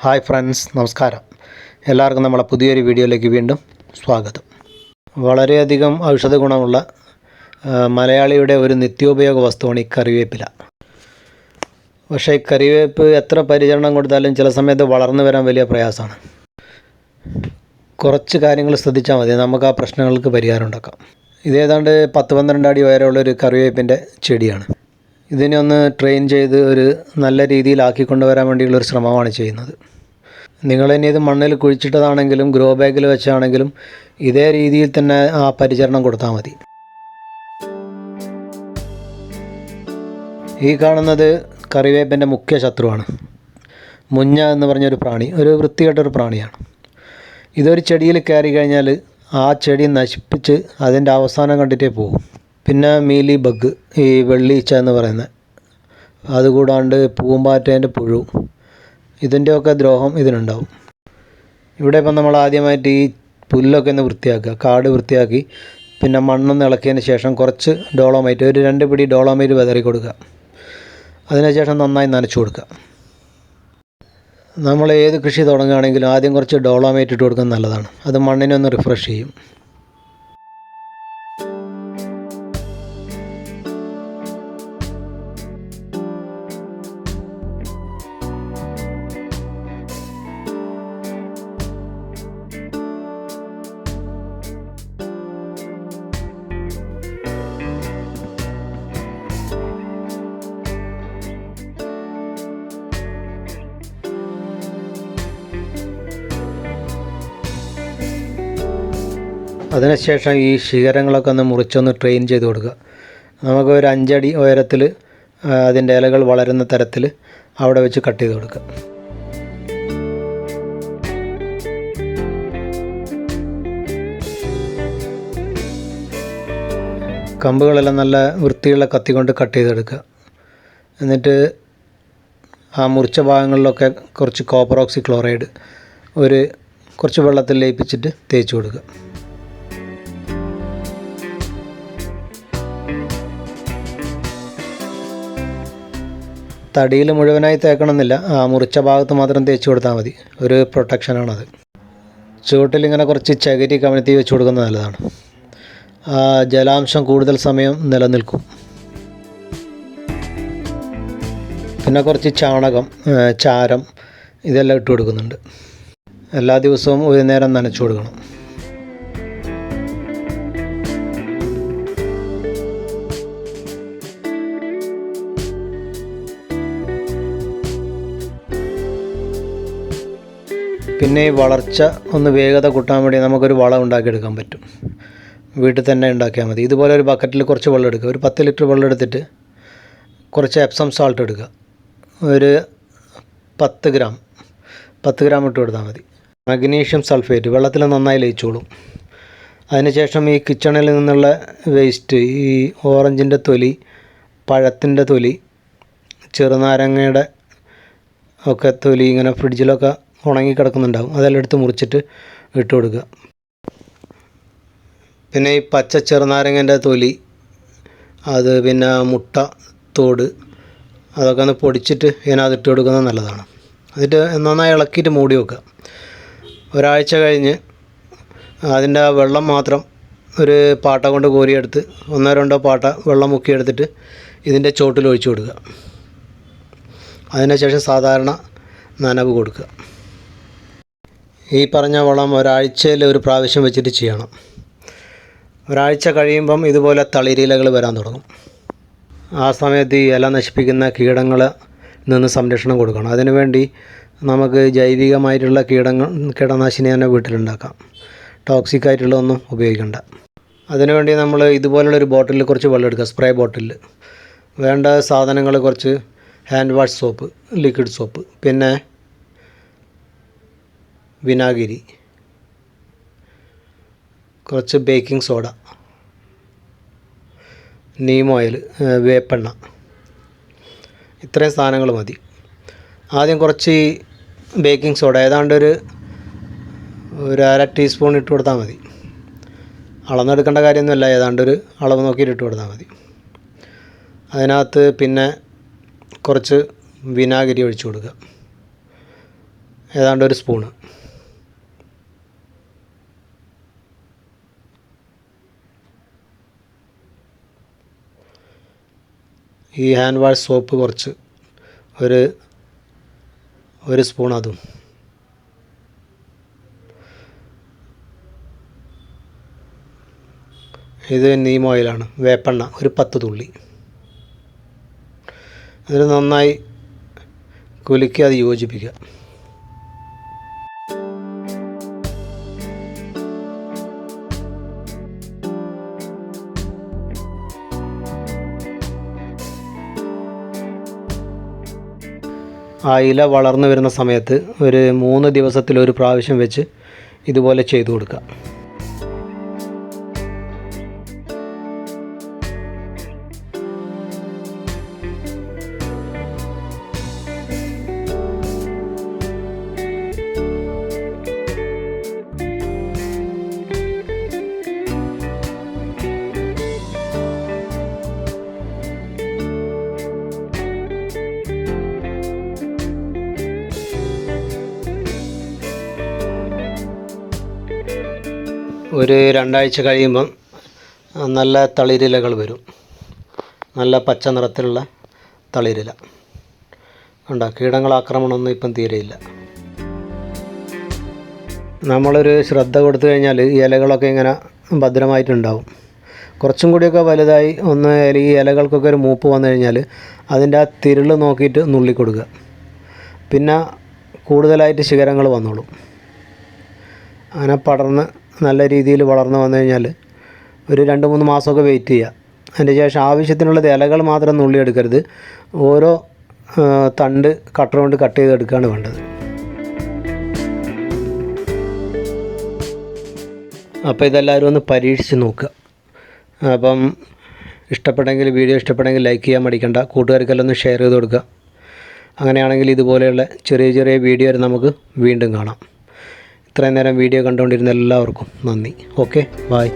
Hi friends, നമസ്കാരം. എല്ലാവർക്കും നമ്മളെ പുതിയൊരു വീഡിയോയിലേക്ക് വീണ്ടും സ്വാഗതം. വളരെയധികം ഔഷധ ഗുണമുള്ള മലയാളിയുടെ ഒരു നിത്യോപയോഗ വസ്തുവാണ് ഈ കറിവേപ്പില. പക്ഷേ ഈ കറിവേപ്പ് എത്ര പരിചരണം കൊടുത്താലും ചില സമയത്ത് വളർന്നു വരാൻ വലിയ പ്രയാസമാണ്. കുറച്ച് കാര്യങ്ങൾ ശ്രദ്ധിച്ചാൽ മതി, നമുക്ക് ആ പ്രശ്നങ്ങൾക്ക് പരിഹാരം ഉണ്ടാക്കാം. ഇതേതാണ്ട് 10-12 അടി ഉയരമുള്ളൊരു കറിവേപ്പിൻ്റെ ചെടിയാണ്. ഇതിനെ ഒന്ന് ട്രെയിൻ ചെയ്ത് ഒരു നല്ല രീതിയിലാക്കി കൊണ്ടുവരാൻ വേണ്ടിയുള്ളൊരു ശ്രമമാണ് ചെയ്യുന്നത്. നിങ്ങളിനി ഇത് മണ്ണിൽ കുഴിച്ചിട്ടതാണെങ്കിലും ഗ്രോ ബാഗിൽ വെച്ചാണെങ്കിലും ഇതേ രീതിയിൽ തന്നെ ആ പരിചരണം കൊടുത്താൽ മതി. ഈ കാണുന്നത് കറിവേപ്പിൻ്റെ മുഖ്യ ശത്രുവാണ് മുഞ്ഞ എന്ന് പറഞ്ഞൊരു പ്രാണി. ഒരു വൃത്തികെട്ടൊരു പ്രാണിയാണ്. ഇതൊരു ചെടിയിൽ കയറി കഴിഞ്ഞാൽ ആ ചെടി നശിപ്പിച്ച് അതിൻ്റെ അവസാനം കണ്ടിട്ടേ പോകും. പിന്നെ മീലി ബഗ്, ഈ വെള്ളീച്ച എന്ന് പറയുന്നത്, അതുകൂടാണ്ട് പൂമ്പാറ്റേൻ്റെ പുഴു, ഇതിൻ്റെയൊക്കെ ദ്രോഹം ഇതിനുണ്ടാവും. ഇവിടെ ഇപ്പം നമ്മൾ ആദ്യമായിട്ട് ഈ പുല്ലൊക്കെ ഒന്ന് വൃത്തിയാക്കുക, കാട് വൃത്തിയാക്കി പിന്നെ മണ്ണൊന്ന് ഇളക്കിയതിന് ശേഷം കുറച്ച് ഡോളോമൈറ്റ്, ഒരു 2 പിടി ഡോളോമൈറ്റ് വിതറി കൊടുക്കുക. അതിനുശേഷം നന്നായി നനച്ചു കൊടുക്കുക. നമ്മൾ ഏത് കൃഷി തുടങ്ങുകയാണെങ്കിലും ആദ്യം കുറച്ച് ഡോളോമൈറ്റ് ഇട്ട് കൊടുക്കുന്നത് നല്ലതാണ്. അത് മണ്ണിനെ ഒന്ന് റിഫ്രഷ് ചെയ്യും. അതിനുശേഷം ഈ ശിഖരങ്ങളൊക്കെ ഒന്ന് മുറിച്ചൊന്ന് ട്രെയിൻ ചെയ്ത് കൊടുക്കുക. നമുക്ക് ഒരു 5 അടി ഉയരത്തിൽ അതിൻ്റെ ഇലകൾ വളരുന്ന തരത്തിൽ അവിടെ വെച്ച് കട്ട് ചെയ്ത് കൊടുക്കുക. കമ്പുകളെല്ലാം നല്ല വൃത്തിയുള്ള കത്തി കൊണ്ട് കട്ട് ചെയ്തെടുക്കുക. എന്നിട്ട് ആ മുറിച്ച ഭാഗങ്ങളിലൊക്കെ കുറച്ച് കോപ്പർ ഓക്സി ക്ലോറൈഡ് കുറച്ച് വെള്ളത്തിൽ ലയിപ്പിച്ചിട്ട് തേച്ച് കൊടുക്കുക. തടിയിൽ മുഴുവനായി തേക്കണമെന്നില്ല, ആ മുറിച്ച ഭാഗത്ത് മാത്രം തേച്ച് കൊടുത്താൽ മതി. ഒരു പ്രൊട്ടക്ഷനാണത്. ചുവട്ടിലിങ്ങനെ കുറച്ച് ചകിരി കമഴ്ത്തി വെച്ച് കൊടുക്കുന്നത് നല്ലതാണ്. ജലാംശം കൂടുതൽ സമയം നിലനിൽക്കും. പിന്നെ കുറച്ച് ചാണകം, ചാരം ഇതെല്ലാം ഇട്ട് കൊടുക്കുന്നുണ്ട്. എല്ലാ ദിവസവും ഒരു നേരം നനച്ചു കൊടുക്കണം. പിന്നെ ഈ വളർച്ച ഒന്ന് വേഗത കൂട്ടാൻ വേണ്ടി നമുക്കൊരു വളം ഉണ്ടാക്കിയെടുക്കാൻ പറ്റും. വീട്ടിൽ തന്നെ ഉണ്ടാക്കിയാൽ മതി. ഇതുപോലെ ഒരു ബക്കറ്റിൽ കുറച്ച് വെള്ളം എടുക്കുക. ഒരു 10 ലിറ്റർ വെള്ളം എടുത്തിട്ട് കുറച്ച് എപ്സം സാൾട്ട് എടുക്കുക. ഒരു 10 ഗ്രാം ഇട്ട് കൊടുത്താൽ മതി. മഗ്നീഷ്യം സൾഫേറ്റ് വെള്ളത്തിൽ നന്നായി ലയിച്ചോളും. അതിനുശേഷം ഈ കിച്ചണിൽ നിന്നുള്ള വേസ്റ്റ്, ഈ ഓറഞ്ചിൻ്റെ തൊലി, പഴത്തിൻ്റെ തൊലി, ചെറുനാരങ്ങയുടെ ഒക്കെ തൊലി ഇങ്ങനെ ഫ്രിഡ്ജിലൊക്കെ ഉണങ്ങി കിടക്കുന്നുണ്ടാവും, അതെല്ലാം എടുത്ത് മുറിച്ചിട്ട് ഇട്ട് കൊടുക്കുക. പിന്നെ ഈ പച്ച ചെറുനാരങ്ങൻ്റെ തൊലി, അത് പിന്നെ മുട്ട തോട്, അതൊക്കെ ഒന്ന് പൊടിച്ചിട്ട് ഇതിനകത്ത് ഇട്ട് കൊടുക്കുന്നത് നല്ലതാണ്. എന്നിട്ട് നന്നായി ഇളക്കിയിട്ട് മൂടി വെക്കുക. ഒരാഴ്ച കഴിഞ്ഞ് അതിൻ്റെ വെള്ളം മാത്രം ഒരു പാട്ട കൊണ്ട് കോരിയെടുത്ത് 1-2 പാട്ട വെള്ളം മുക്കിയെടുത്തിട്ട് ഇതിൻ്റെ ചോട്ടിൽ ഒഴിച്ചു കൊടുക്കുക. അതിനുശേഷം സാധാരണ നനവ് കൊടുക്കുക. ഈ പറഞ്ഞ വളം ഒരാഴ്ചയിൽ ഒരു പ്രാവശ്യം വെച്ചിട്ട് ചെയ്യണം. ഒരാഴ്ച കഴിയുമ്പം ഇതുപോലെ തളിരിലകൾ വരാൻ തുടങ്ങും. ആ സമയത്ത് ഈ ഇല നശിപ്പിക്കുന്ന കീടങ്ങളിൽ നിന്ന് സംരക്ഷണം കൊടുക്കണം. അതിനുവേണ്ടി നമുക്ക് ജൈവികമായിട്ടുള്ള കീടനാശിനി തന്നെ വീട്ടിലുണ്ടാക്കാം. ടോക്സിക് ആയിട്ടുള്ള ഒന്നും ഉപയോഗിക്കണ്ട. അതിനുവേണ്ടി നമ്മൾ ഇതുപോലുള്ളൊരു ബോട്ടിലിൽ കുറച്ച് വെള്ളം എടുക്കുക, സ്പ്രേ ബോട്ടിലിൽ. വേണ്ട സാധനങ്ങൾ കുറച്ച് hand wash soap, liquid soap, പിന്നെ വിനാഗിരി, കുറച്ച് ബേക്കിംഗ് സോഡ, നീം ഓയിൽ, വേപ്പെണ്ണ, ഇത്രയും സാധനങ്ങൾ മതി. ആദ്യം കുറച്ച് ബേക്കിംഗ് സോഡ ഏതാണ്ട് ഒരു 1/2 ടീസ്പൂൺ ഇട്ട് കൊടുത്താൽ മതി. അളന്നെടുക്കേണ്ട കാര്യമൊന്നുമില്ല, ഏതാണ്ട് ഒരു അളവ് നോക്കിയിട്ട് ഇട്ട് കൊടുത്താൽ മതി. അതിനകത്ത് പിന്നെ കുറച്ച് വിനാഗിരി ഒഴിച്ചു കൊടുക്കുക. ഏതാണ്ട് ഒരു സ്പൂണ്. ഈ ഹാൻഡ് വാഷ് സോപ്പ് കുറച്ച് ഒരു സ്പൂൺ അതും. ഇത് നീം ഓയിലാണ്, വേപ്പെണ്ണ ഒരു 10 തുള്ളി. അതിന് നന്നായി കുലുക്കി അത് യോജിപ്പിക്കുക. ആ ഇല വളർന്നു വരുന്ന സമയത്ത് ഒരു 3 ദിവസത്തിലൊരു പ്രാവശ്യം വെച്ച് ഇതുപോലെ ചെയ്തു കൊടുക്കുക. ഒരു 2 ആഴ്ച കഴിയുമ്പം നല്ല തളിരിലകൾ വരും. നല്ല പച്ച നിറത്തിലുള്ള തളിരില കണ്ടോ. കീടങ്ങളാക്രമണമൊന്നും ഇപ്പം തീരെയില്ല. നമ്മളൊരു ശ്രദ്ധ കൊടുത്തു കഴിഞ്ഞാൽ ഈ ഇലകളൊക്കെ ഇങ്ങനെ ഭദ്രമായിട്ടുണ്ടാവും. കുറച്ചും കൂടിയൊക്കെ വലുതായി ഈ ഇലകൾക്കൊക്കെ ഒരു മൂപ്പ് വന്നു കഴിഞ്ഞാൽ അതിൻ്റെ ആ തിരുൾ നോക്കിയിട്ട് നുള്ളിക്കൊടുക്കുക. പിന്നെ കൂടുതലായിട്ട് ശിഖരങ്ങൾ വന്നോളും. അങ്ങനെ പടർന്ന് നല്ല രീതിയിൽ വളർന്നു വന്നു കഴിഞ്ഞാൽ ഒരു 2-3 മാസമൊക്കെ വെയിറ്റ് ചെയ്യുക. അതിന് ശേഷം ആവശ്യത്തിനുള്ളത് ഇലകൾ മാത്രം നുള്ളിയെടുക്കരുത്, ഓരോ തണ്ട് കട്ടർ കൊണ്ട് കട്ട് ചെയ്തെടുക്കുകയാണ് വേണ്ടത്. അപ്പോൾ ഇതെല്ലാവരും ഒന്ന് പരീക്ഷിച്ച് നോക്കുക. അപ്പം വീഡിയോ ഇഷ്ടപ്പെട്ടെങ്കിൽ ലൈക്ക് ചെയ്യാൻ മടിക്കണ്ട. കൂട്ടുകാർക്കെല്ലാം ഒന്ന് ഷെയർ ചെയ്ത് കൊടുക്കുക. അങ്ങനെയാണെങ്കിൽ ഇതുപോലെയുള്ള ചെറിയ ചെറിയ വീഡിയോ നമുക്ക് വീണ്ടും കാണാം. ഇത്രയും നേരം വീഡിയോ കണ്ടുകൊണ്ടിരുന്ന എല്ലാവർക്കും നന്ദി. Okay, by.